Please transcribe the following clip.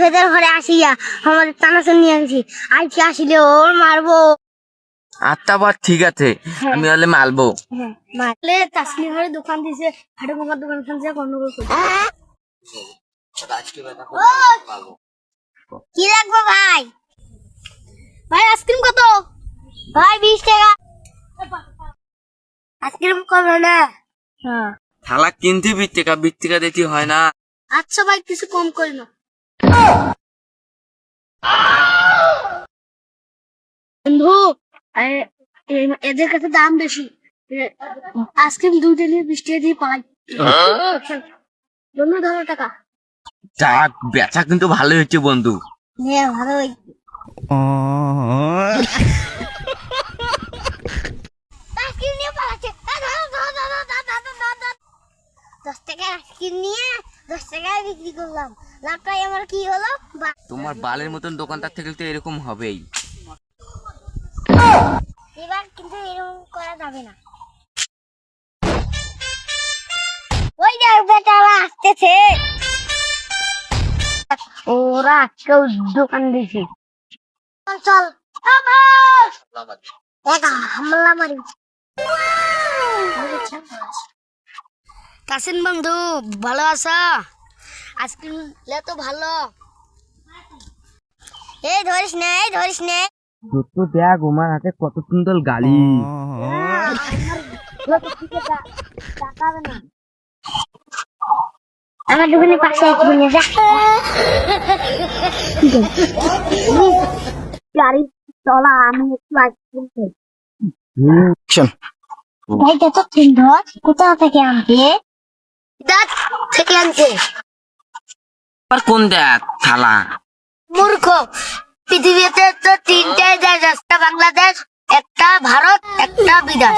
তোদের ঘরে আসিয়া আমাদের টানাচুর নিয়ে আনছি, আজকে আসিলে ওর মারবো। আচ্ছা বাদ, ঠিক আছে, আমি হলে মালবো। মারলে তাসলি ঘরে দোকান দিছে, হাটে মোকার দোকান খানছে, গন্ডগোল করছে। কি রাখবো ভাই? ভাই আইসক্রিম কত? ভাই 20 টাকা। আইসক্রিম কবে না? হ্যাঁ। থালা কিনতে 20 টাকা দিতে হয় না। আচ্ছা ভাই, কিছু কম করি না। বন্ধু, এদের কাছে দাম বেশি। আইসক্রিম 2টা নিয়ে 20 টাকা দিয়ে পাই। বন্ধু 10 টাকা। যাক, বেচা কিন্তু ভালোই হচ্ছে বন্ধু। হ্যাঁ, ভালো হয়েছে। আইসক্রিম নিয়ে পালাচ্ছে। 10 টাকা আইসক্রিম নিয়ে 10 টাকায় বিক্রি করলাম। লাভটাই আমার কি হলো? তোমার বালের মতন দোকানদার থেকে তো এরকম হবেই। এবার কিন্তু এরকম করা যাবে না। ওই যে বেটারা আসতেছে, ওরা কেউ দোকান দিছে। চল হামলা মারি। কাসিম বন্ধু, ভালো আছো? আইসক্রিম লে তো ভালো। এই ধরিস নে, এই ধরিস নে। যত দেখ ওমার হাতে কত সুন্দর গালি। আমার দোকানের পাশে একদিনে যা গাড়ি চলা, আমি একটু আইসক্রিম খাই। ভাইটা তো সুন্দর, কোথা থেকে আনতে? দাঁত থেকে আনতে। আর কোন দেখ থালা? মূর্খ, পৃথিবীতে তো 3টাই দেশ, একটা বাংলাদেশ, একটা ভারত, একটা বিদেশ।